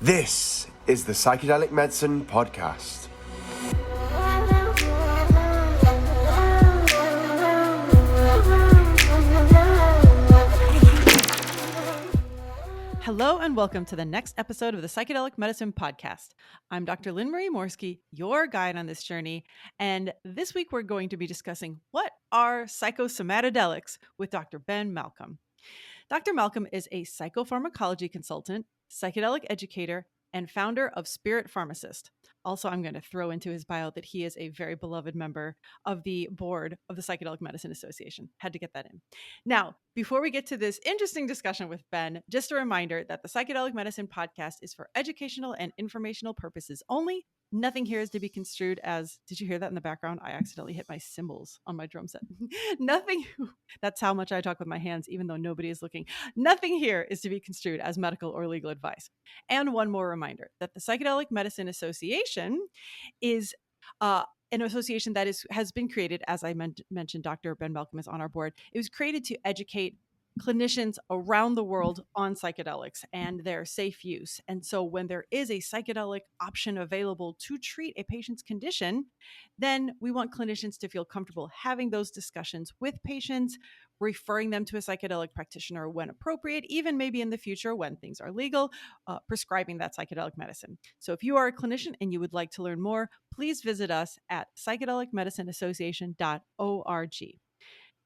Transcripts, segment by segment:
This is the Psychedelic Medicine Podcast. Hello and welcome to the next episode of the Psychedelic Medicine Podcast. I'm Dr. Lynn Marie Morsky, your guide on this journey, and this week we're going to be discussing what are psychosomatodelics with Dr. Ben Malcolm. Dr. Malcolm is a psychopharmacology consultant, psychedelic educator, and founder of Spirit Pharmacist. Also, I'm going to throw into his bio that he is a very beloved member of the board of the Psychedelic Medicine Association. Had to get that in. Now, before we get to this interesting discussion with Ben, just a reminder that the Psychedelic Medicine Podcast is for educational and informational purposes only. Nothing here is to be construed as, did you hear that in the background? I accidentally hit my cymbals on my drum set. Nothing, that's how much I talk with my hands, even though nobody is looking. Nothing here is to be construed as medical or legal advice. And one more reminder that the Psychedelic Medicine Association is an association that has been created, as I mentioned, Dr. Ben Malcolm is on our board. It was created to educate clinicians around the world on psychedelics and their safe use. And so when there is a psychedelic option available to treat a patient's condition, then we want clinicians to feel comfortable having those discussions with patients, referring them to a psychedelic practitioner when appropriate, even maybe in the future when things are legal, prescribing that psychedelic medicine. So if you are a clinician and you would like to learn more, please visit us at psychedelicmedicineassociation.org.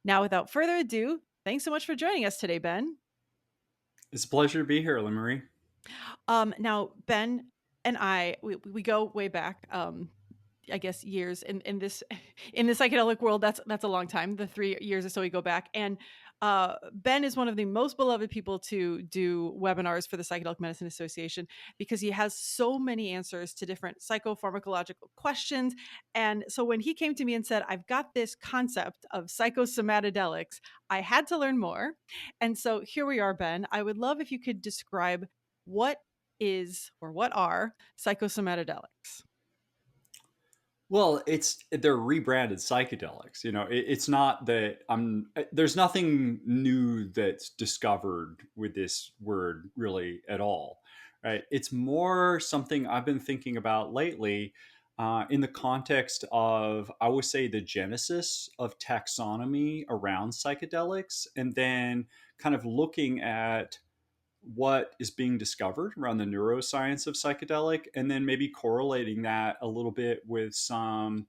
Now, without further ado, thanks so much for joining us today, Ben. It's a pleasure to be here, Lynn Marie. Now, Ben and I, we go way back. I guess years in this in the psychedelic world. That's a long time. The 3 years or so we go back, and Ben is one of the most beloved people to do webinars for the Psychedelic Medicine Association because he has so many answers to different psychopharmacological questions. And so when he came to me and said, "I've got this concept of psychosomatodelics," I had to learn more. And so here we are, Ben. I would love if you could describe what is or what are psychosomatodelics. Well, they're rebranded psychedelics. It's not that there's nothing new that's discovered with this word really at all, right? It's more something I've been thinking about lately in the context of, I would say, the genesis of taxonomy around psychedelics, and then kind of looking at what is being discovered around the neuroscience of psychedelic, and then maybe correlating that a little bit with some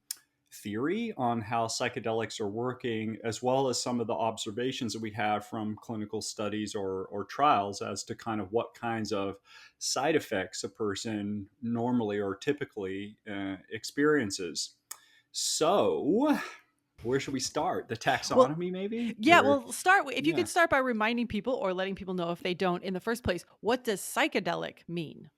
theory on how psychedelics are working, as well as some of the observations that we have from clinical studies or trials as to kind of what kinds of side effects a person normally or typically experiences. So, where should we start? The taxonomy, maybe? Yeah, well, you Yeah. could start by reminding people or letting people know if they don't in the first place, what does psychedelic mean?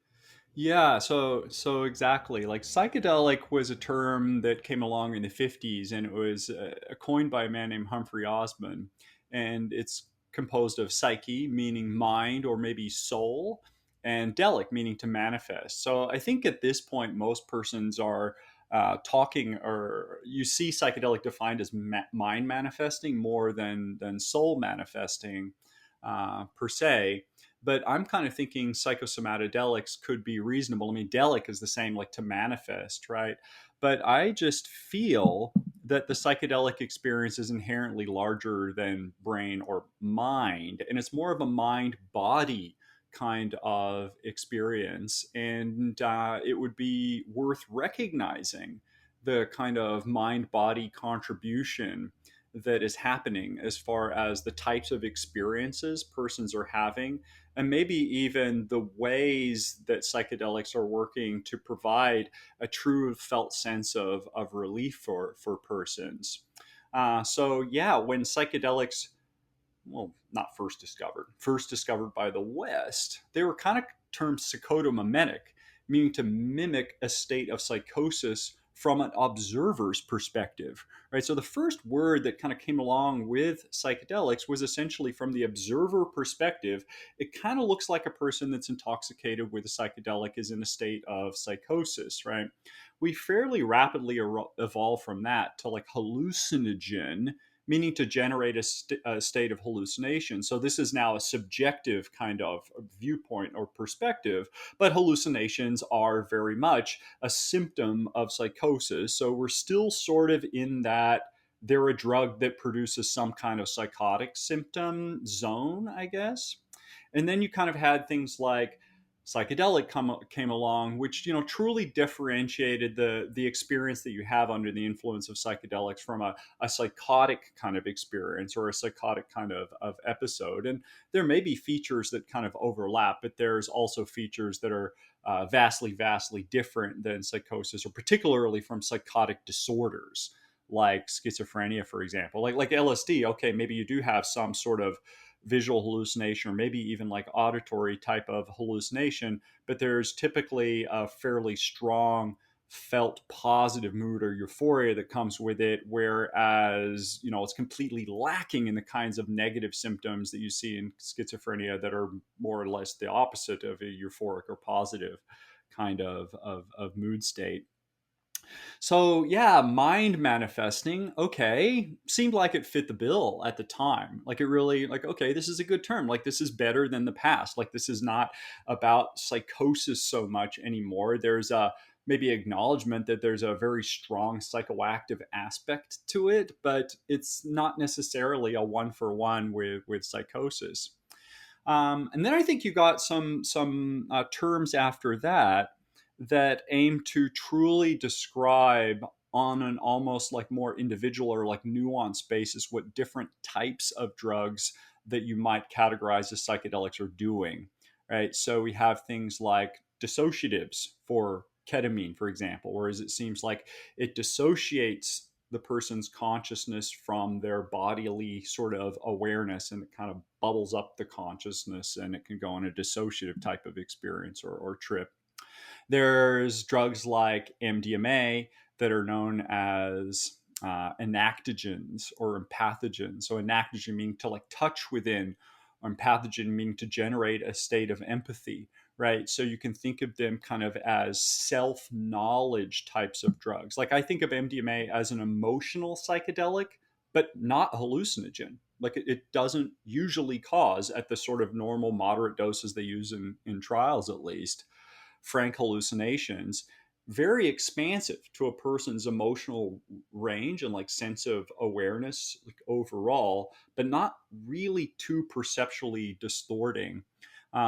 Yeah, so exactly. Like psychedelic was a term that came along in the 50s, and it was coined by a man named Humphrey Osmond, and it's composed of psyche, meaning mind or maybe soul, and delic, meaning to manifest. So I think at this point most persons are talking, or you see psychedelic defined as mind manifesting more than soul manifesting per se. But I'm kind of thinking psychosomatodelics could be reasonable. I mean, delic is the same, like to manifest, right? But I just feel that the psychedelic experience is inherently larger than brain or mind, and it's more of a mind body kind of experience. And it would be worth recognizing the kind of mind body contribution that is happening as far as the types of experiences persons are having, and maybe even the ways that psychedelics are working to provide a true felt sense of relief for persons. So yeah, when psychedelics, well, not first discovered by the West, they were kind of termed psychotomimetic, meaning to mimic a state of psychosis from an observer's perspective, right? So the first word that kind of came along with psychedelics was essentially from the observer perspective. It kind of looks like a person that's intoxicated with a psychedelic is in a state of psychosis, right? We fairly rapidly evolved from that to like hallucinogen, meaning to generate a state of hallucination. So this is now a subjective kind of viewpoint or perspective, but hallucinations are very much a symptom of psychosis. So we're still sort of in that they're a drug that produces some kind of psychotic symptom zone, I guess. And then you kind of had things like came along, which truly differentiated the experience that you have under the influence of psychedelics from a psychotic kind of experience or a psychotic kind of episode. And there may be features that kind of overlap, but there's also features that are vastly different than psychosis, or particularly from psychotic disorders like schizophrenia, for example. Like LSD, okay, maybe you do have some sort of visual hallucination or maybe even like auditory type of hallucination, but there's typically a fairly strong felt positive mood or euphoria that comes with it, whereas it's completely lacking in the kinds of negative symptoms that you see in schizophrenia that are more or less the opposite of a euphoric or positive kind of mood state. So yeah, mind manifesting, okay, seemed like it fit the bill at the time. Like it really, like, okay, this is a good term. Like this is better than the past. Like this is not about psychosis so much anymore. There's a maybe acknowledgement that there's a very strong psychoactive aspect to it, but it's not necessarily a one for one with psychosis. And then I think you got some terms after that aim to truly describe on an almost like more individual or like nuanced basis what different types of drugs that you might categorize as psychedelics are doing, right? So we have things like dissociatives for ketamine, for example, whereas it seems like it dissociates the person's consciousness from their bodily sort of awareness, and it kind of bubbles up the consciousness, and it can go on a dissociative type of experience or trip. There's drugs like MDMA that are known as enactogens or empathogens. So enactogen meaning to like touch within, or empathogen meaning to generate a state of empathy, right? So you can think of them kind of as self-knowledge types of drugs. Like I think of MDMA as an emotional psychedelic, but not a hallucinogen. Like it doesn't usually cause, at the sort of normal moderate doses they use in trials at least, frank hallucinations. Very expansive to a person's emotional range and like sense of awareness like overall, but not really too perceptually distorting.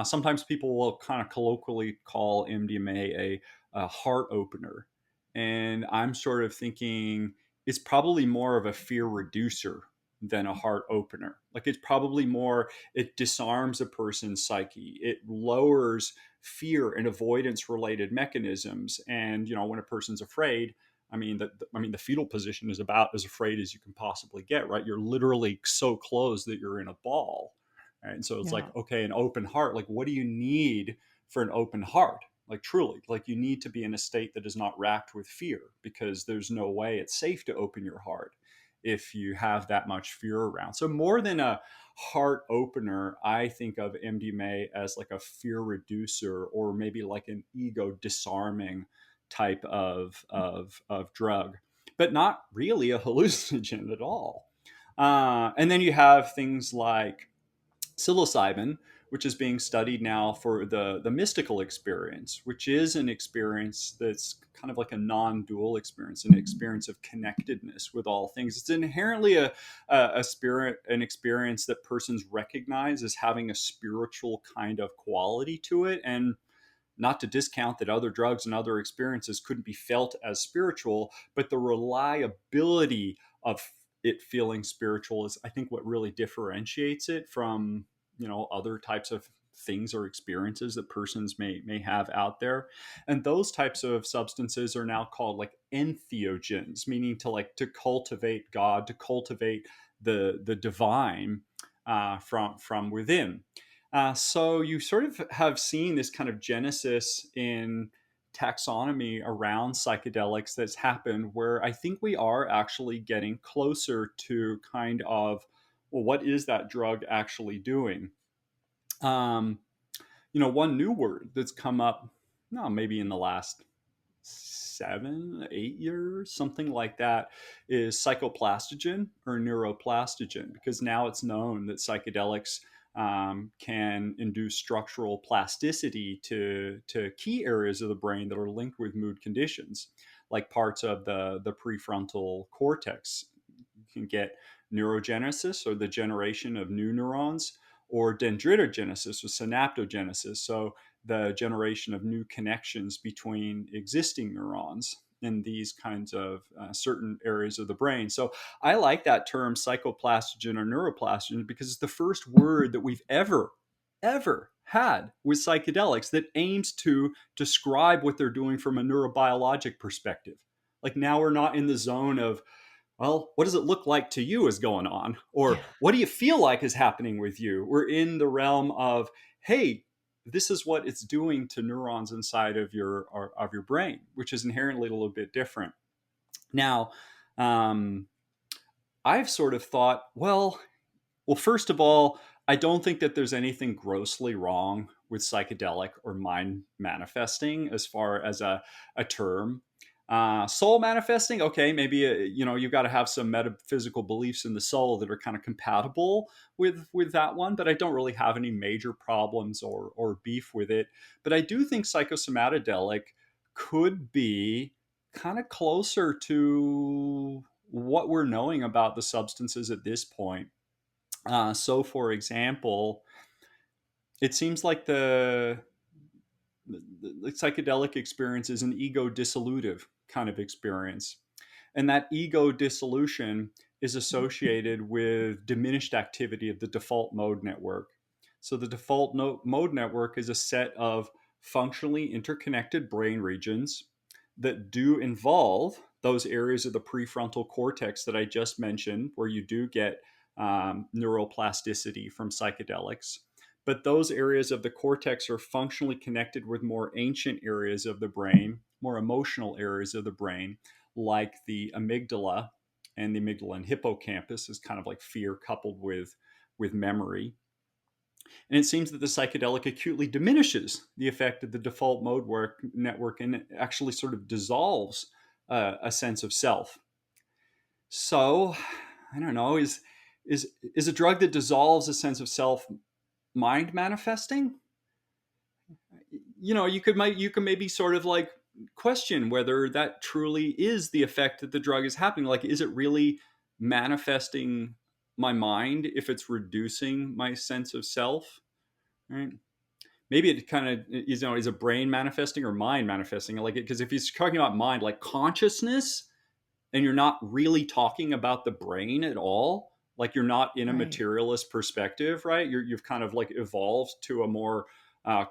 Sometimes people will kind of colloquially call MDMA a heart opener, and I'm sort of thinking it's probably more of a fear reducer than a heart opener. Like it's probably more, it disarms a person's psyche, it lowers fear and avoidance related mechanisms. And when a person's afraid, the fetal position is about as afraid as you can possibly get, right? You're literally so closed that you're in a ball, right? And so it's Yeah. like, okay, an open heart, like what do you need for an open heart? Like truly, like you need to be in a state that is not racked with fear, because there's no way it's safe to open your heart if you have that much fear around. So more than a heart opener, I think of MDMA as like a fear reducer, or maybe like an ego disarming type of drug, but not really a hallucinogen at all. And then you have things like psilocybin, which is being studied now for the mystical experience, which is an experience that's kind of like a non-dual experience, an experience of connectedness with all things. It's inherently a spirit, an experience that persons recognize as having a spiritual kind of quality to it. And not to discount that other drugs and other experiences couldn't be felt as spiritual, but the reliability of it feeling spiritual is, I think, what really differentiates it from other types of things or experiences that persons may have out there. And those types of substances are now called like entheogens, meaning to cultivate God, to cultivate the divine from within. So you sort of have seen this kind of genesis in taxonomy around psychedelics that's happened, where I think we are actually getting closer to kind of, well, what is that drug actually doing? Um, One new word that's come up, no, maybe in the last 7, 8 years, something like that, is psychoplastogen or neuroplastogen, because now it's known that psychedelics can induce structural plasticity to key areas of the brain that are linked with mood conditions, like parts of the prefrontal cortex. You can get neurogenesis, or the generation of new neurons, or dendritogenesis, or synaptogenesis, so the generation of new connections between existing neurons in these kinds of certain areas of the brain. So I like that term psychoplastogen or neuroplastogen because it's the first word that we've ever had with psychedelics that aims to describe what they're doing from a neurobiologic perspective. Like, now we're not in the zone of, well, what does it look like to you is going on? Or Yeah. what do you feel like is happening with you? We're in the realm of, hey, this is what it's doing to neurons inside of your brain, which is inherently a little bit different. Now, I've sort of thought, well, first of all, I don't think that there's anything grossly wrong with psychedelic or mind manifesting as far as a term. Soul manifesting, okay, maybe you've got to have some metaphysical beliefs in the soul that are kind of compatible with that one. But I don't really have any major problems or beef with it. But I do think psychosomatodelic could be kind of closer to what we're knowing about the substances at this point. So, for example, it seems like the psychedelic experience is an ego dissolutive kind of experience. And that ego dissolution is associated with diminished activity of the default mode network. So, the default mode network is a set of functionally interconnected brain regions that do involve those areas of the prefrontal cortex that I just mentioned, where you do get neuroplasticity from psychedelics. But those areas of the cortex are functionally connected with more ancient areas of the brain, more emotional areas of the brain, like the amygdala. And the amygdala and hippocampus is kind of like fear coupled with memory. And it seems that the psychedelic acutely diminishes the effect of the default mode network and actually sort of dissolves a sense of self. So, I don't know, is a drug that dissolves a sense of self mind manifesting? You can maybe sort of like question whether that truly is the effect that the drug is happening. Like, is it really manifesting my mind if it's reducing my sense of self? Right? Maybe it kind of is a brain manifesting or mind manifesting, like it, because if he's talking about mind, like consciousness, and you're not really talking about the brain at all, like you're not in a Right. materialist perspective, right? You've kind of like evolved to a more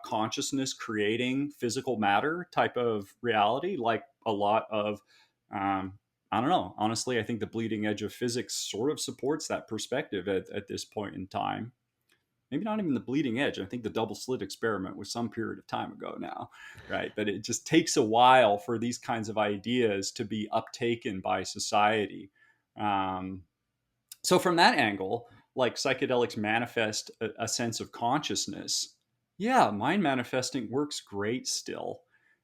consciousness creating physical matter type of reality, like a lot of I don't know, honestly, I think the bleeding edge of physics sort of supports that perspective at this point in time. Maybe not even the bleeding edge. I think the double slit experiment was some period of time ago now, right? But it just takes a while for these kinds of ideas to be uptaken by society. Um, so from that angle, like psychedelics manifest a sense of consciousness. Yeah, mind manifesting works great still,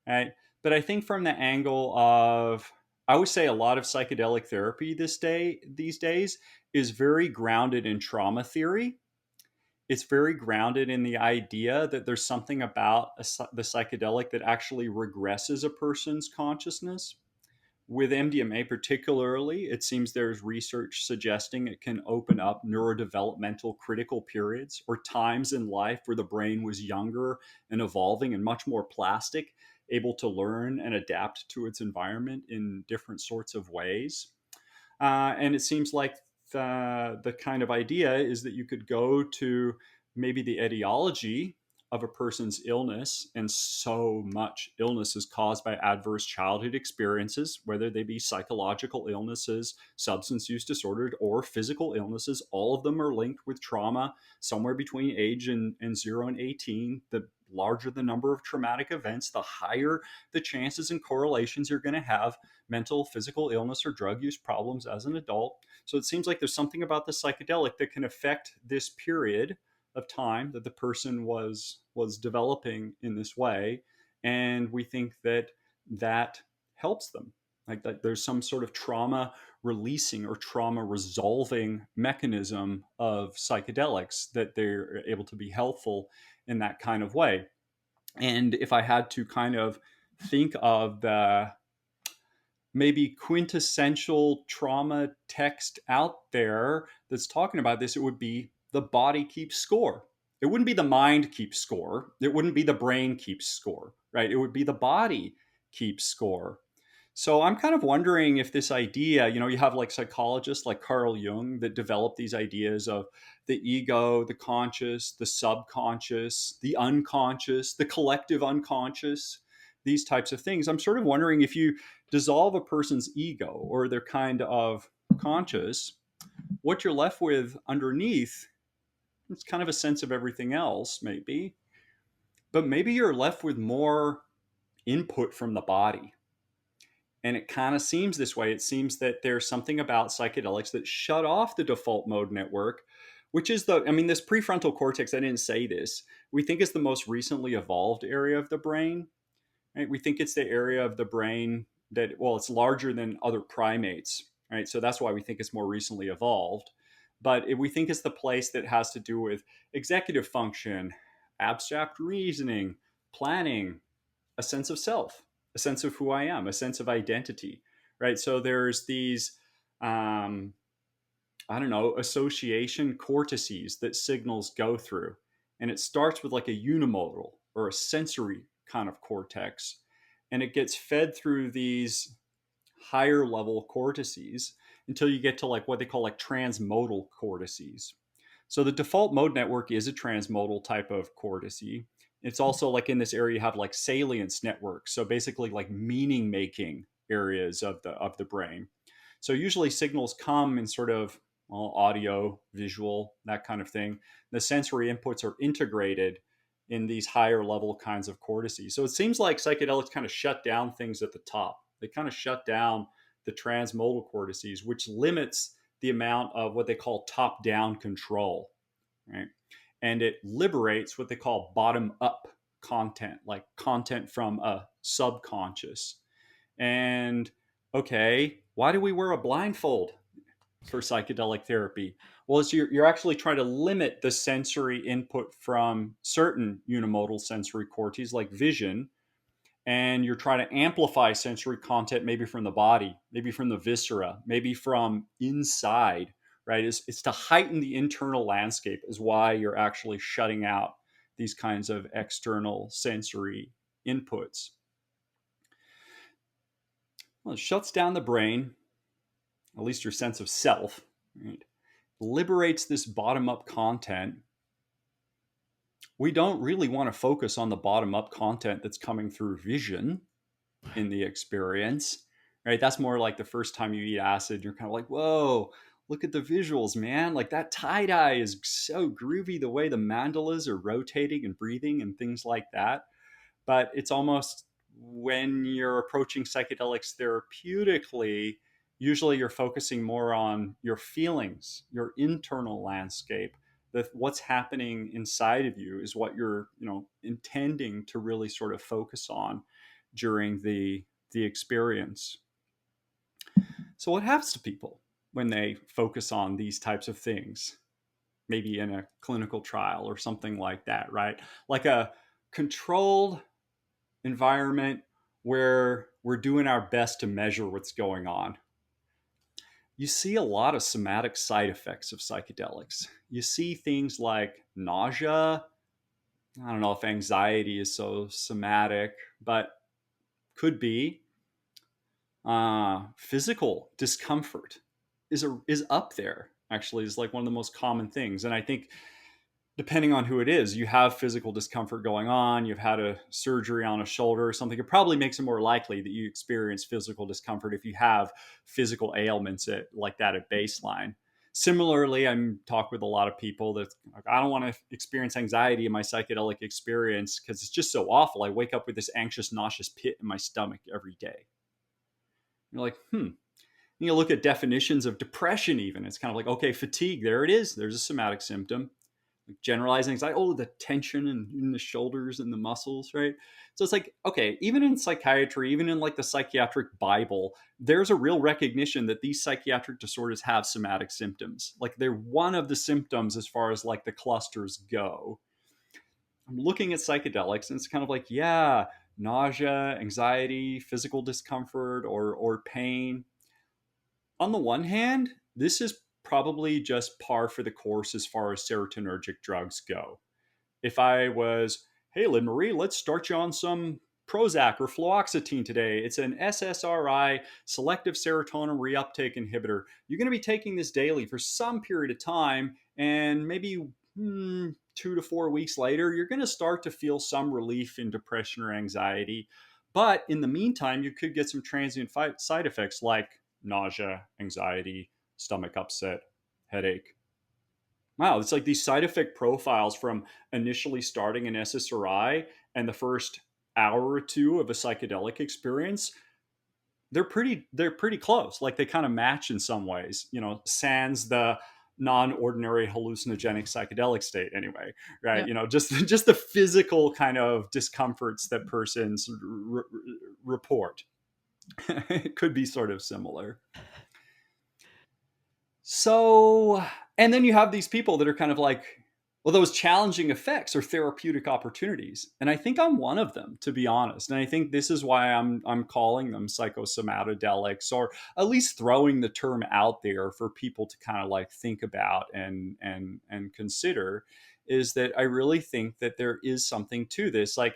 right? But I think from the angle of, I would say a lot of psychedelic therapy these days is very grounded in trauma theory. It's very grounded in the idea that there's something about the psychedelic that actually regresses a person's consciousness. With MDMA particularly, it seems there's research suggesting it can open up neurodevelopmental critical periods or times in life where the brain was younger and evolving and much more plastic, able to learn and adapt to its environment in different sorts of ways. And it seems like the kind of idea is that you could go to maybe the etiology of a person's illness, and so much illness is caused by adverse childhood experiences, whether they be psychological illnesses, substance use disordered, or physical illnesses. All of them are linked with trauma somewhere between age and 0 and 18. The larger the number of traumatic events, the higher the chances and correlations you're going to have mental, physical illness, or drug use problems as an adult. So it seems like there's something about the psychedelic that can affect this period of time that the person was developing in this way. And we think that that helps them. Like that there's some sort of trauma releasing or trauma resolving mechanism of psychedelics that they're able to be helpful in that kind of way. And if I had to kind of think of the maybe quintessential trauma text out there that's talking about this, it would be the body keeps score. It wouldn't be the mind keeps score. It wouldn't be the brain keeps score, right? It would be the body keeps score. So I'm kind of wondering if this idea, you have like psychologists like Carl Jung that develop these ideas of the ego, the conscious, the subconscious, the unconscious, the collective unconscious, these types of things. I'm sort of wondering if you dissolve a person's ego or their kind of conscious, what you're left with underneath, it's kind of a sense of everything else, maybe. But maybe you're left with more input from the body. And it kind of seems this way. It seems that there's something about psychedelics that shut off the default mode network, which is this prefrontal cortex, I didn't say this, we think is the most recently evolved area of the brain. Right? We think it's the area of the brain that, it's larger than other primates, right? So that's why we think it's more recently evolved. But we think it's the place that has to do with executive function, abstract reasoning, planning, a sense of self, a sense of who I am, a sense of identity, right? So there's these, association cortices that signals go through. And it starts with like a unimodal or a sensory kind of cortex. And it gets fed through these higher level cortices until you get to like what they call like transmodal cortices. So the default mode network is a transmodal type of cortice. It's also like in this area you have like salience networks. So basically like meaning making areas of the brain. So usually signals come in sort of audio, visual, that kind of thing. The sensory inputs are integrated in these higher level kinds of cortices. So it seems like psychedelics kind of shut down things at the top. They kind of shut down the transmodal cortices, which limits the amount of what they call top-down control, right? And it liberates what they call bottom-up content, like content from a subconscious. And okay, why do we wear a blindfold for psychedelic therapy? Well, you're actually trying to limit the sensory input from certain unimodal sensory cortices like vision, and you're trying to amplify sensory content maybe from the body, maybe from the viscera, maybe from inside, right? It's to heighten the internal landscape is why you're actually shutting out these kinds of external sensory inputs. Well, it shuts down the brain, at least your sense of self, right? Liberates this bottom-up content. We don't really want to focus on the bottom-up content that's coming through vision in the experience, right? That's more like the first time you eat acid, you're kind of like, whoa, look at the visuals, man. Like that tie-dye is so groovy, the way the mandalas are rotating and breathing and things like that. But it's almost when you're approaching psychedelics therapeutically, usually you're focusing more on your feelings, your internal landscape. That what's happening inside of you is what you're, intending to really sort of focus on during the experience. So what happens to people when they focus on these types of things? Maybe in a clinical trial or something like that, right? Like a controlled environment where we're doing our best to measure what's going on. You see a lot of somatic side effects of psychedelics. You see things like nausea. I don't know if anxiety is so somatic, but could be. Physical discomfort is up there. Actually, is like one of the most common things, and I think depending on who it is, you have physical discomfort going on, you've had a surgery on a shoulder or something, it probably makes it more likely that you experience physical discomfort if you have physical ailments like that at baseline. Similarly, I'm talking with a lot of people that like, I don't want to experience anxiety in my psychedelic experience because it's just so awful. I wake up with this anxious, nauseous pit in my stomach every day. You're like, You look at definitions of depression even. It's kind of like, okay, fatigue, there it is. There's a somatic symptom. like generalized anxiety, oh, the tension in the shoulders and the muscles, right? So it's like, okay, even in psychiatry, even in like the psychiatric Bible, there's a real recognition that these psychiatric disorders have somatic symptoms. Like they're one of the symptoms as far as like the clusters go. I'm looking at psychedelics and it's kind of like, yeah, nausea, anxiety, physical discomfort, or pain. On the one hand, this is probably just par for the course as far as serotonergic drugs go. If I was, hey, Lynn Marie, let's start you on some Prozac or fluoxetine today. It's an SSRI, selective serotonin reuptake inhibitor. You're going to be taking this daily for some period of time, and maybe 2 to 4 weeks later, you're going to start to feel some relief in depression or anxiety. But in the meantime, you could get some transient side effects like nausea, anxiety, stomach upset, headache. Wow, it's like these side effect profiles from initially starting an SSRI and the first hour or two of a psychedelic experience, they're pretty close. Like they kind of match in some ways, sans the non-ordinary hallucinogenic psychedelic state anyway, right? Yep. Just the physical kind of discomforts that persons report. It could be sort of similar. So, and then you have these people that are kind of like, well, those challenging effects are therapeutic opportunities. And I think I'm one of them, to be honest. And I think this is why I'm calling them psychosomatodelics, or at least throwing the term out there for people to kind of like think about and consider, is that I really think that there is something to this. Like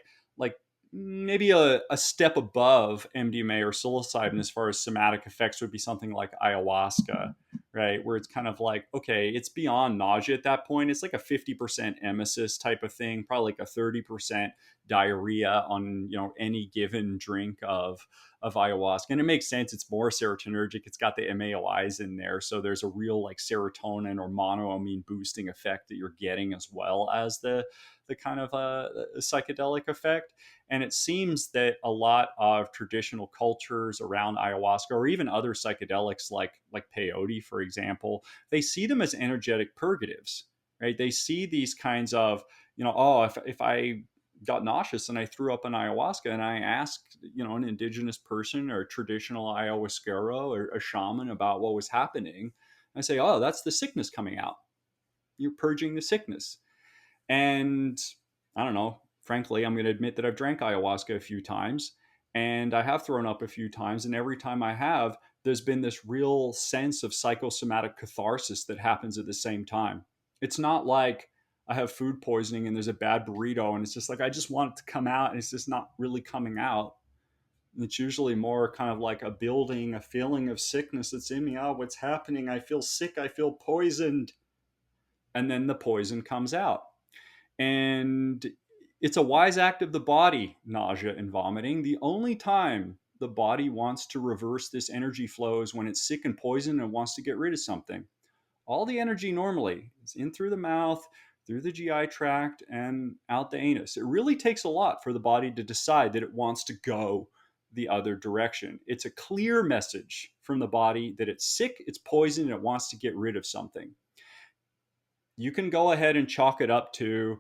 maybe a step above MDMA or psilocybin as far as somatic effects would be something like ayahuasca, right? Where it's kind of like, okay, it's beyond nausea at that point. It's like a 50% emesis type of thing, probably like a 30% diarrhea on, any given drink of ayahuasca. And it makes sense. It's more serotonergic. It's got the MAOIs in there. So there's a real like serotonin or monoamine boosting effect that you're getting, as well as the kind of psychedelic effect. And it seems that a lot of traditional cultures around ayahuasca, or even other psychedelics like peyote, for example, they see them as energetic purgatives, right? They see these kinds of, if I got nauseous and I threw up an ayahuasca and I asked, an indigenous person or a traditional ayahuasquero or a shaman about what was happening, I say, oh, that's the sickness coming out. You're purging the sickness. And I don't know, frankly, I'm going to admit that I've drank ayahuasca a few times and I have thrown up a few times. And every time I have, there's been this real sense of psychosomatic catharsis that happens at the same time. It's not like I have food poisoning and there's a bad burrito and it's just like, I just want it to come out and it's just not really coming out. It's usually more kind of like a building, a feeling of sickness that's in me. Oh, what's happening? I feel sick. I feel poisoned. And then the poison comes out. And it's a wise act of the body, nausea and vomiting. The only time the body wants to reverse this energy flow is when it's sick and poisoned and wants to get rid of something. All the energy normally is in through the mouth, through the GI tract, and out the anus. It really takes a lot for the body to decide that it wants to go the other direction. It's a clear message from the body that it's sick, it's poisoned, and it wants to get rid of something. You can go ahead and chalk it up to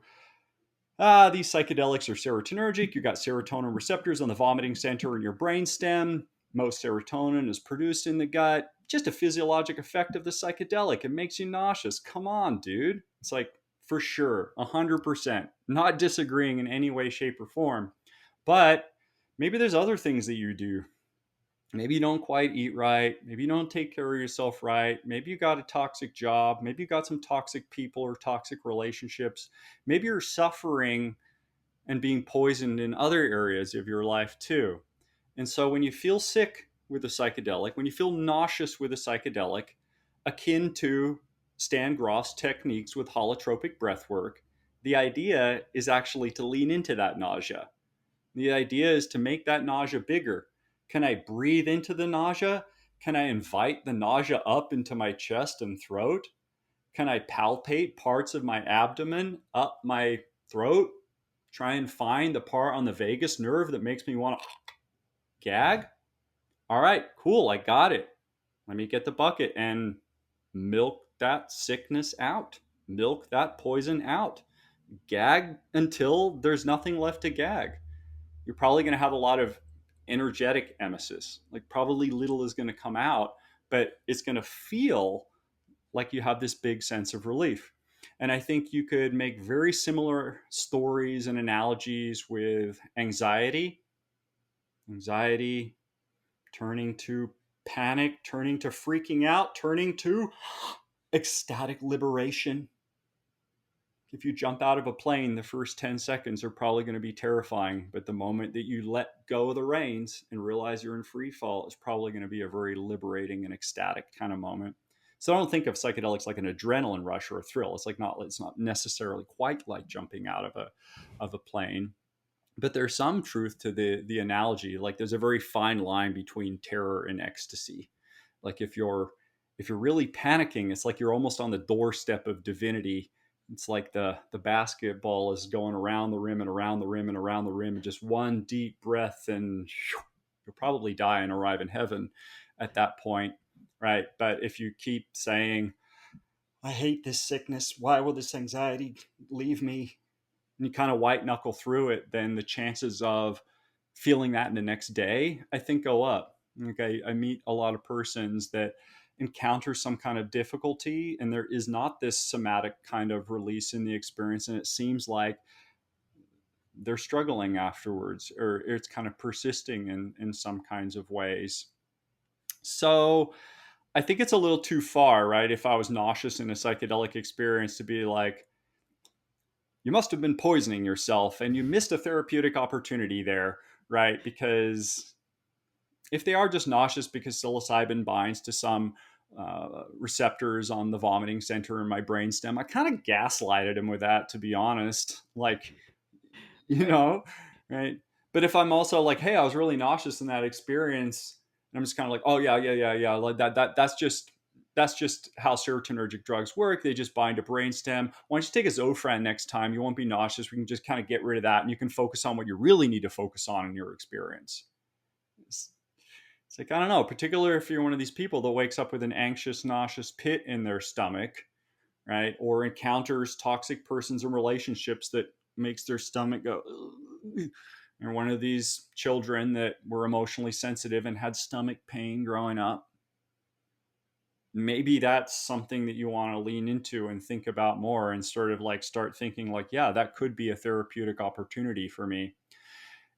these psychedelics are serotonergic. You've got serotonin receptors on the vomiting center in your brainstem. Most serotonin is produced in the gut. Just a physiologic effect of the psychedelic. It makes you nauseous. Come on, dude. It's like, for sure, 100%. Not disagreeing in any way, shape, or form. But maybe there's other things that you do. Maybe you don't quite eat right. Maybe you don't take care of yourself right. Maybe you got a toxic job. Maybe you got some toxic people or toxic relationships. Maybe you're suffering and being poisoned in other areas of your life too. And so when you feel sick with a psychedelic, when you feel nauseous with a psychedelic, akin to Stan Groff's techniques with holotropic breath work, the idea is actually to lean into that nausea. The idea is to make that nausea bigger. Can I breathe into the nausea? Can I invite the nausea up into my chest and throat? Can I palpate parts of my abdomen up my throat? Try and find the part on the vagus nerve that makes me want to gag? All right, cool, I got it. Let me get the bucket and milk that sickness out. milk that poison out. Gag until there's nothing left to gag. You're probably going to have a lot of energetic emesis. Like probably little is going to come out, but it's going to feel like you have this big sense of relief. And I think you could make very similar stories and analogies with anxiety. Anxiety turning to panic, turning to freaking out, turning to ecstatic liberation. If you jump out of a plane, the first 10 seconds are probably going to be terrifying, but the moment that you let go of the reins and realize you're in free fall is probably going to be a very liberating and ecstatic kind of moment. So I don't think of psychedelics like an adrenaline rush or a thrill. It's not necessarily quite like jumping out of a plane, but there's some truth to the analogy. Like there's a very fine line between terror and ecstasy. Like if you're really panicking, it's like you're almost on the doorstep of divinity. It's like the basketball is going around the rim and around the rim and around the rim, and just one deep breath, and you'll probably die and arrive in heaven at that point, right? But if you keep saying, I hate this sickness, why will this anxiety leave me? And you kind of white knuckle through it, then the chances of feeling that in the next day, I think, go up. Okay, I meet a lot of persons that encounter some kind of difficulty, and there is not this somatic kind of release in the experience, and it seems like they're struggling afterwards, or it's kind of persisting in some kinds of ways. So I think it's a little too far, right? If I was nauseous in a psychedelic experience, to be like, you must have been poisoning yourself and you missed a therapeutic opportunity there, right? Because if they are just nauseous because psilocybin binds to some receptors on the vomiting center in my brainstem, I kind of gaslighted him with that, to be honest. Like, you Right. know, right? But if I'm also like, hey, I was really nauseous in that experience, and I'm just kind of like, oh yeah, like that's just how serotonergic drugs work. They just bind to brainstem. Why don't you take a Zofran next time? You won't be nauseous. We can just kind of get rid of that, and you can focus on what you really need to focus on in your experience. It's like, I don't know, particularly if you're one of these people that wakes up with an anxious, nauseous pit in their stomach, right? Or encounters toxic persons and relationships that makes their stomach go, ugh. Or one of these children that were emotionally sensitive and had stomach pain growing up. Maybe that's something that you want to lean into and think about more, and sort of like start thinking like, yeah, that could be a therapeutic opportunity for me.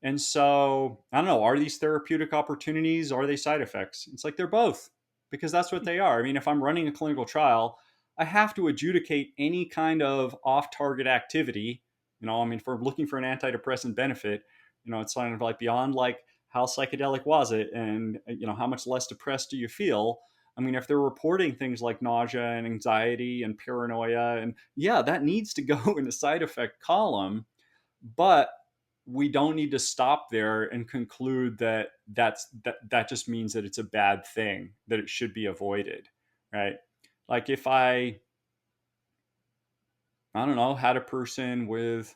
And so, I don't know, are these therapeutic opportunities? Are they side effects? It's like they're both, because that's what they are. I mean, if I'm running a clinical trial, I have to adjudicate any kind of off target activity. I mean, if we're looking for an antidepressant benefit, it's kind of like beyond like how psychedelic was it, and, how much less depressed do you feel? I mean, if they're reporting things like nausea and anxiety and paranoia, and yeah, that needs to go in the side effect column. But we don't need to stop there and conclude that that just means that it's a bad thing, that it should be avoided, right? Like if I don't know, had a person with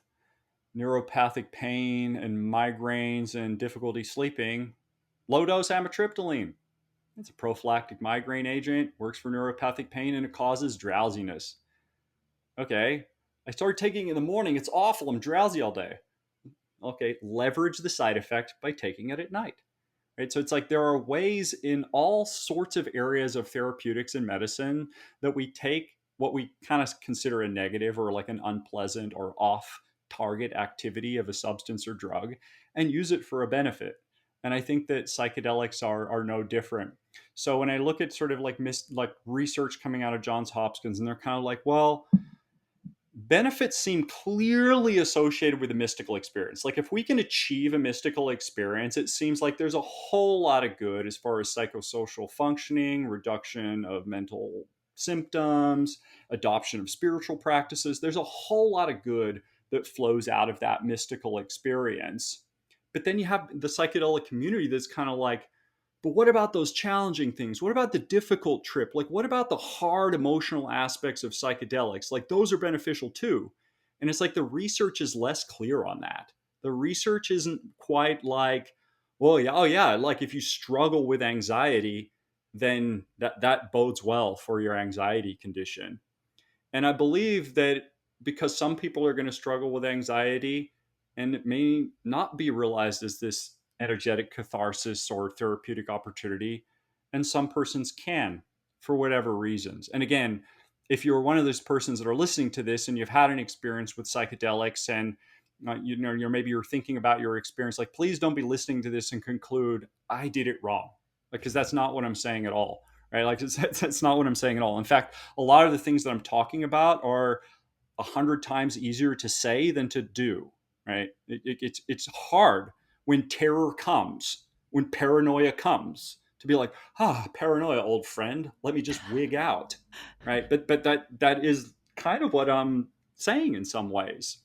neuropathic pain and migraines and difficulty sleeping, low dose amitriptyline. It's a prophylactic migraine agent, works for neuropathic pain, and it causes drowsiness. Okay, I started taking it in the morning. It's awful. I'm drowsy all day. Okay, leverage the side effect by taking it at night. Right? So it's like there are ways in all sorts of areas of therapeutics and medicine that we take what we kind of consider a negative or like an unpleasant or off target activity of a substance or drug and use it for a benefit. And I think that psychedelics are no different. So when I look at sort of like research coming out of Johns Hopkins, and they're kind of like, well, benefits seem clearly associated with a mystical experience. Like if we can achieve a mystical experience, it seems like there's a whole lot of good as far as psychosocial functioning, reduction of mental symptoms, adoption of spiritual practices. There's a whole lot of good that flows out of that mystical experience. But then you have the psychedelic community that's kind of like, but what about those challenging things? What about the difficult trip? Like, what about the hard emotional aspects of psychedelics? Like, those are beneficial too. And it's like the research is less clear on that. The research isn't quite like, well, yeah, oh yeah, like if you struggle with anxiety, then that bodes well for your anxiety condition. And I believe that because some people are going to struggle with anxiety and it may not be realized as this energetic catharsis or therapeutic opportunity, and some persons can for whatever reasons. And again, if you're one of those persons that are listening to this and you've had an experience with psychedelics and you're thinking about your experience, like please don't be listening to this and conclude I did it wrong, because that's not what I'm saying at all, right? Like that's not what I'm saying at all. In fact, a lot of the things that I'm talking about are 100 times easier to say than to do, right? It's hard when terror comes, when paranoia comes, to be like, paranoia, old friend, let me just wig out, right? But that is kind of what I'm saying in some ways,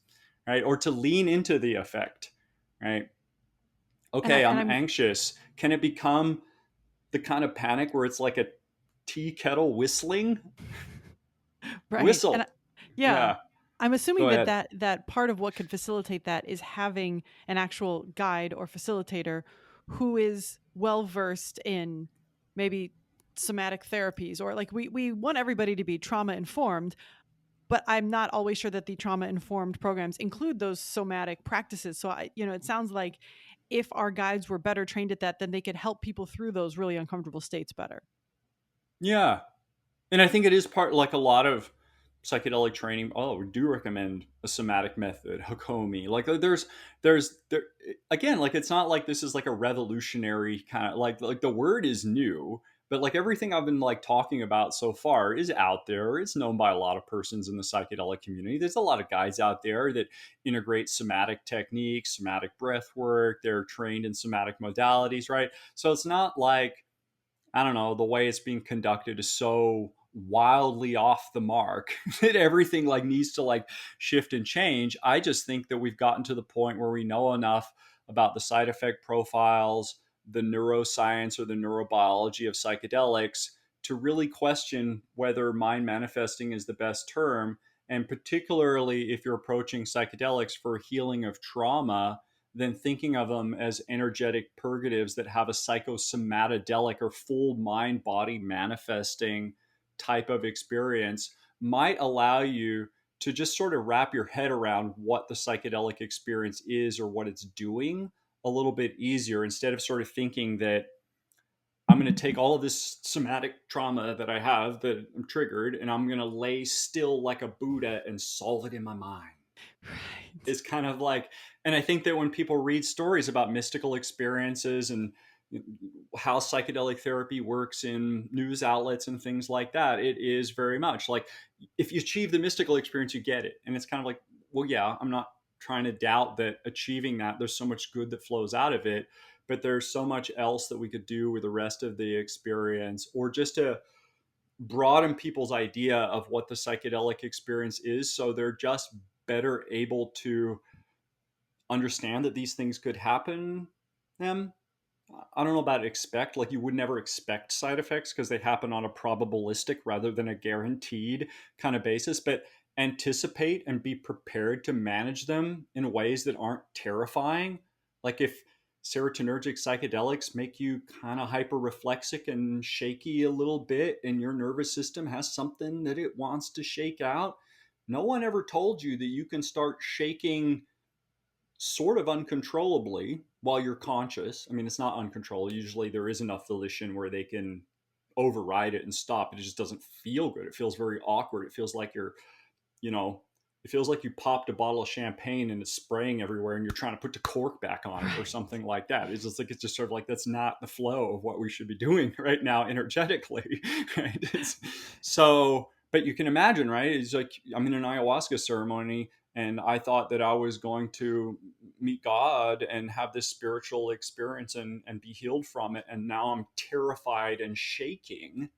right? Or to lean into the effect, right? And I Okay, and I'm I'm anxious. Can it become the kind of panic where it's like a tea kettle whistling? right. Whistle. Yeah. Yeah, I'm assuming go that ahead. that part of what could facilitate that is having an actual guide or facilitator who is well versed in maybe somatic therapies, or like we want everybody to be trauma informed, but I'm not always sure that the trauma informed programs include those somatic practices. So it sounds like if our guides were better trained at that, then they could help people through those really uncomfortable states better. Yeah. And I think it is part, like a lot of psychedelic training. Oh, we do recommend a somatic method, Hakomi. Like there again, like it's not like this is like a revolutionary kind of like the word is new, but like everything I've been like talking about so far is out there. It's known by a lot of persons in the psychedelic community. There's a lot of guys out there that integrate somatic techniques, somatic breath work. They're trained in somatic modalities, right? So it's not like, I don't know, the way it's being conducted is so wildly off the mark that everything like needs to like shift and change. I just think that we've gotten to the point where we know enough about the side effect profiles, the neuroscience or the neurobiology of psychedelics to really question whether mind manifesting is the best term. And particularly if you're approaching psychedelics for healing of trauma, than thinking of them as energetic purgatives that have a psychosomatodelic or full mind body manifesting type of experience might allow you to just sort of wrap your head around what the psychedelic experience is or what it's doing a little bit easier, instead of sort of thinking that I'm going to take all of this somatic trauma that I have that I'm triggered and I'm going to lay still like a Buddha and solve it in my mind. Right. Is kind of like, and I think that when people read stories about mystical experiences and how psychedelic therapy works in news outlets and things like that, it is very much like if you achieve the mystical experience, you get it. And it's kind of like, well, yeah, I'm not trying to doubt that achieving that, there's so much good that flows out of it, but there's so much else that we could do with the rest of the experience, or just to broaden people's idea of what the psychedelic experience is so they're just better able to understand that these things could happen them. I don't know about expect, like you would never expect side effects because they happen on a probabilistic rather than a guaranteed kind of basis, but anticipate and be prepared to manage them in ways that aren't terrifying. Like if serotonergic psychedelics make you kind of hyper reflexic and shaky a little bit and your nervous system has something that it wants to shake out, no one ever told you that you can start shaking sort of uncontrollably while you're conscious. I mean, it's not uncontrollable. Usually there is enough volition where they can override it and stop. It just doesn't feel good. It feels very awkward. It feels like you're, you know, it feels like you popped a bottle of champagne and it's spraying everywhere and you're trying to put the cork back on it or Right. something like that. It's just like, it's just sort of like, that's not the flow of what we should be doing right now energetically. Right. So, but you can imagine, right? It's like, I'm in an ayahuasca ceremony and I thought that I was going to meet God and have this spiritual experience and be healed from it. And now I'm terrified and shaking.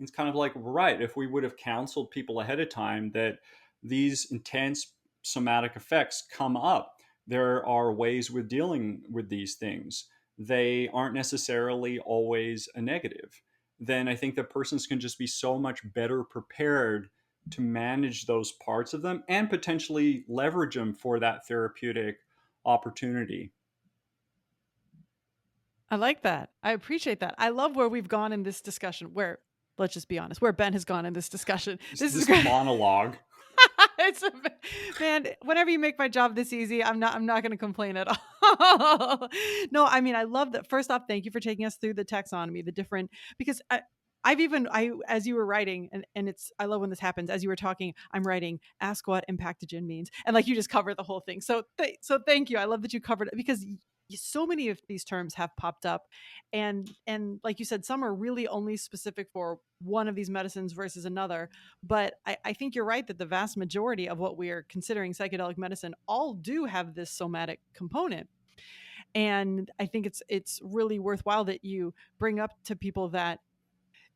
It's kind of like, right, if we would have counseled people ahead of time that these intense somatic effects come up, there are ways with dealing with these things. They aren't necessarily always a negative. Then I think that persons can just be so much better prepared to manage those parts of them and potentially leverage them for that therapeutic opportunity. I like that. I appreciate that. I love where we've gone in this discussion, where let's just be honest, where Ben has gone in this discussion. This is This great. monologue. Man, whenever you make my job this easy, I'm not going to complain at all. No, I mean, I love that. First off, thank you for taking us through the taxonomy, the different, because as you were writing, and I love when this happens. As you were talking, I'm writing, ask what impactogen means. And like, you just cover the whole thing. So thank you. I love that you covered it, because so many of these terms have popped up, and like you said, some are really only specific for one of these medicines versus another. But I think you're right that the vast majority of what we are considering psychedelic medicine all do have this somatic component. And I think it's really worthwhile that you bring up to people that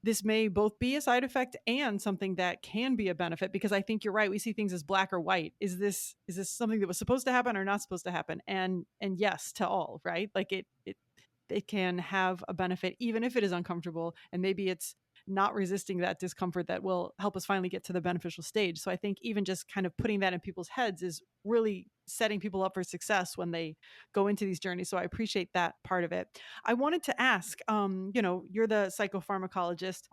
this may both be a side effect and something that can be a benefit, because I think you're right. We see things as black or white. Is this something that was supposed to happen or not supposed to happen? And yes to all, right? Like it can have a benefit even if it is uncomfortable, and maybe it's not resisting that discomfort that will help us finally get to the beneficial stage. So I think even just kind of putting that in people's heads is really setting people up for success when they go into these journeys. So I appreciate that part of it. I wanted to ask, you're the psychopharmacologist.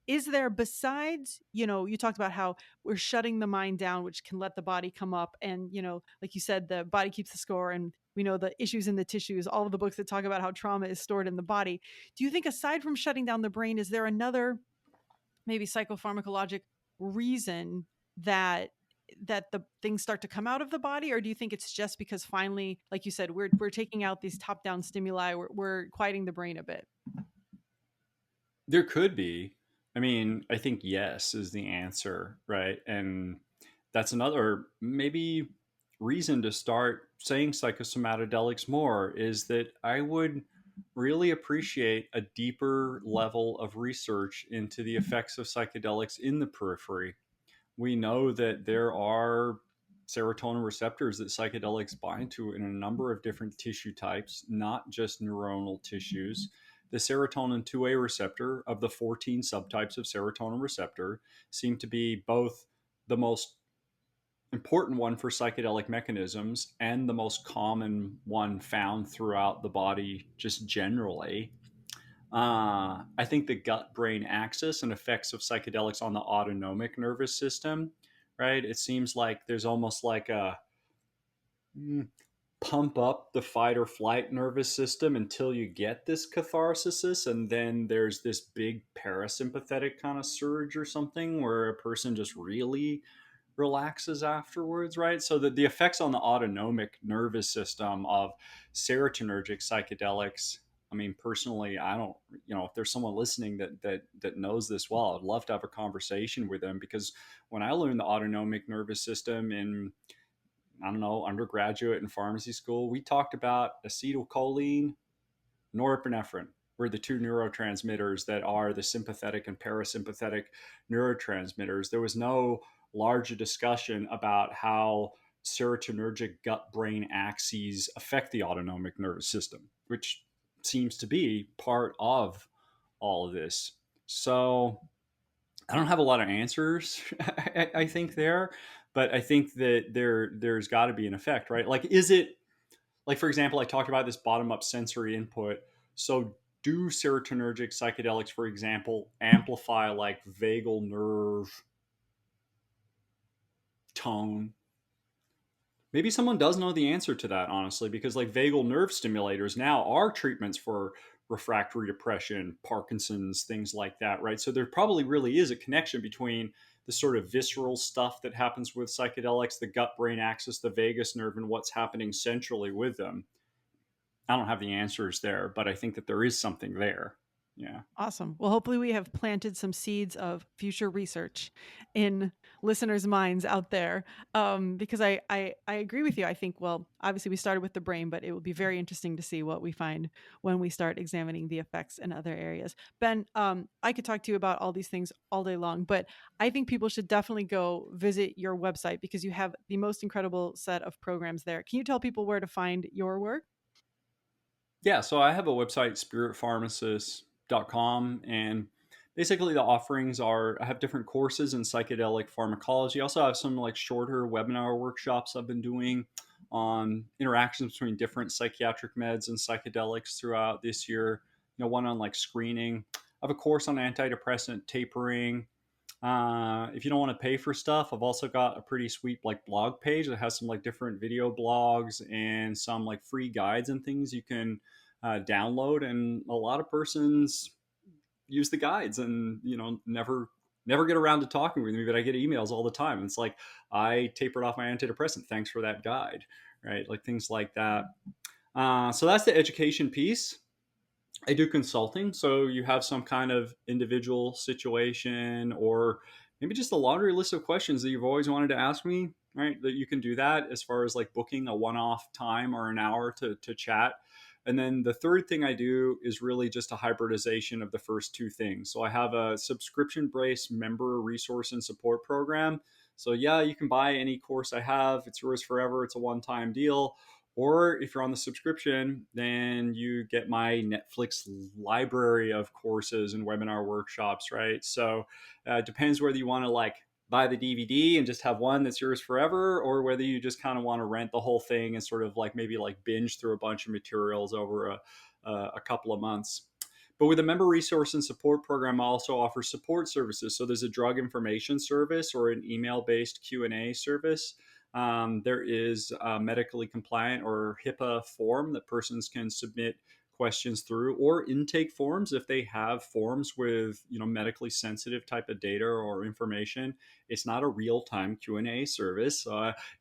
Is there, besides, you talked about how we're shutting the mind down, which can let the body come up, and like you said, the body keeps the score, and we know the issues in the tissues, all of the books that talk about how trauma is stored in the body. Do you think, aside from shutting down the brain, is there another maybe psychopharmacologic reason that the things start to come out of the body? Or do you think it's just because finally, like you said, we're taking out these top down stimuli, we're quieting the brain a bit? There could be. I mean, I think yes is the answer, right? And that's another maybe reason to start saying psychosomatodelics more, is that I would really appreciate a deeper level of research into the effects of psychedelics in the periphery. We know that there are serotonin receptors that psychedelics bind to in a number of different tissue types, not just neuronal tissues. The serotonin 2A receptor of the 14 subtypes of serotonin receptor seem to be both the most important one for psychedelic mechanisms and the most common one found throughout the body just generally. I think the gut brain axis and effects of psychedelics on the autonomic nervous system, right? It seems like there's almost like a pump up the fight or flight nervous system until you get this catharsis. And then there's this big parasympathetic kind of surge or something where a person just really relaxes afterwards, right? So the effects on the autonomic nervous system of serotonergic psychedelics. I mean, personally, I don't, if there's someone listening that knows this well, I'd love to have a conversation with them, because when I learned the autonomic nervous system in, I don't know, undergraduate and pharmacy school, we talked about acetylcholine, norepinephrine were the two neurotransmitters that are the sympathetic and parasympathetic neurotransmitters. There was no larger discussion about how serotonergic gut brain axes affect the autonomic nervous system, which seems to be part of all of this. So I don't have a lot of answers, I think there, but I think that there's got to be an effect, right? Like, is it, like, for example, I talked about this bottom up sensory input. So do serotonergic psychedelics, for example, amplify like vagal nerve tone? Maybe someone does know the answer to that, honestly, because like vagal nerve stimulators now are treatments for refractory depression, Parkinson's, things like that, right? So there probably really is a connection between the sort of visceral stuff that happens with psychedelics, the gut brain axis, the vagus nerve, and what's happening centrally with them. I don't have the answers there, but I think that there is something there. Yeah. Awesome. Well, hopefully we have planted some seeds of future research in listeners' minds out there. Because I agree with you. I think, well, obviously we started with the brain, but it will be very interesting to see what we find when we start examining the effects in other areas. Ben, I could talk to you about all these things all day long, but I think people should definitely go visit your website, because you have the most incredible set of programs there. Can you tell people where to find your work? Yeah. So I have a website, spiritpharmacist.com. And basically the offerings are, I have different courses in psychedelic pharmacology. I also have some like shorter webinar workshops I've been doing on interactions between different psychiatric meds and psychedelics throughout this year. One on like screening. have a course on antidepressant tapering. If you don't want to pay for stuff, I've also got a pretty sweet like blog page that has some like different video blogs and some like free guides and things you can download. And a lot of persons use the guides and, never get around to talking with me, but I get emails all the time. And it's like, I tapered off my antidepressant. Thanks for that guide, right? Like things like that. So that's the education piece. I do consulting. So you have some kind of individual situation or maybe just a laundry list of questions that you've always wanted to ask me, right? That you can do that as far as like booking a one-off time or an hour to chat. And then the third thing I do is really just a hybridization of the first two things. So I have a subscription-based member resource and support program. So yeah, you can buy any course I have. It's yours forever. It's a one-time deal. Or if you're on the subscription, then you get my Netflix library of courses and webinar workshops, right? So it depends whether you want to like buy the DVD and just have one that's yours forever, or whether you just kind of want to rent the whole thing and sort of like maybe like binge through a bunch of materials over a couple of months. But with the member resource and support program, I also offer support services. So there's a drug information service or an email-based Q&A service. There is a medically compliant or HIPAA form that persons can submit questions through, or intake forms if they have forms with medically sensitive type of data or information. It's not a real-time Q&A service.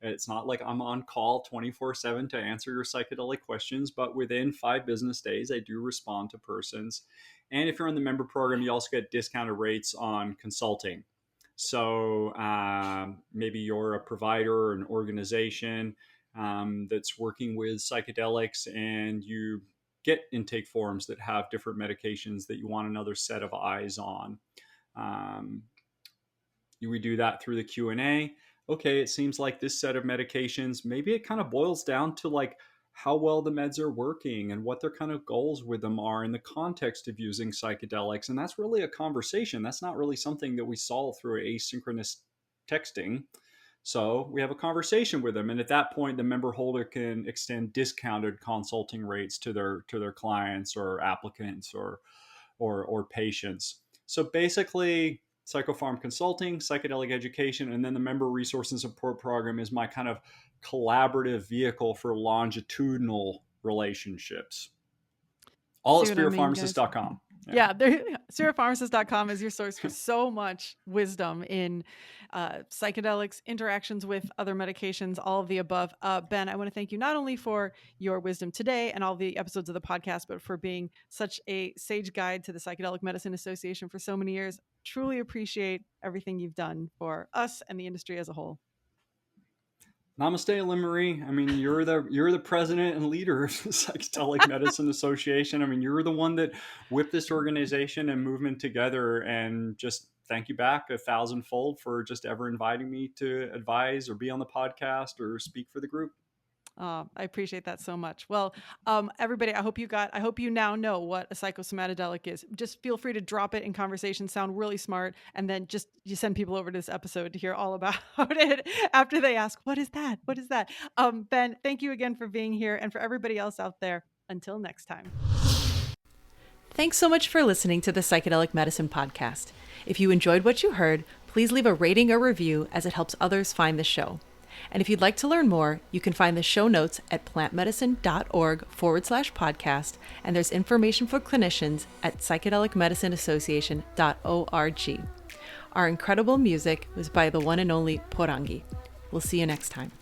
It's not like I'm on call 24/7 to answer your psychedelic questions, but within 5 business days, I do respond to persons. And if you're in the member program, you also get discounted rates on consulting. So maybe you're a provider or an organization that's working with psychedelics, and you get intake forms that have different medications that you want another set of eyes on. We do that through the Q&A. Okay, it seems like this set of medications, maybe it kind of boils down to like how well the meds are working and what their kind of goals with them are in the context of using psychedelics. And that's really a conversation. That's not really something that we solve through asynchronous texting. So we have a conversation with them. And at that point, the member holder can extend discounted consulting rates to their clients or applicants or patients. So basically, psychopharm consulting, psychedelic education, and then the member resource and support program is my kind of collaborative vehicle for longitudinal relationships. All at spiritpharmacist.com. Yeah, spiritpharmacist.com is your source for so much wisdom in psychedelics, interactions with other medications, all of the above. Ben, I want to thank you not only for your wisdom today and all the episodes of the podcast, but for being such a sage guide to the Psychedelic Medicine Association for so many years. Truly appreciate everything you've done for us and the industry as a whole. Namaste, Lynn Marie. I mean, you're the president and leader of the Psychedelic Medicine Association. I mean, you're the one that whipped this organization and movement together, and just thank you back 1,000-fold for just ever inviting me to advise or be on the podcast or speak for the group. I appreciate that so much. Well, everybody, I hope you now know what a psychosomatodelic is. Just feel free to drop it in conversation, sound really smart, and then you send people over to this episode to hear all about it after they ask, what is that? What is that? Ben, thank you again for being here. And for everybody else out there, until next time. Thanks so much for listening to the Psychedelic Medicine Podcast. If you enjoyed what you heard, please leave a rating or review, as it helps others find the show. And if you'd like to learn more, you can find the show notes at plantmedicine.org/podcast, and there's information for clinicians at psychedelicmedicineassociation.org. Our incredible music was by the one and only Porangi. We'll see you next time.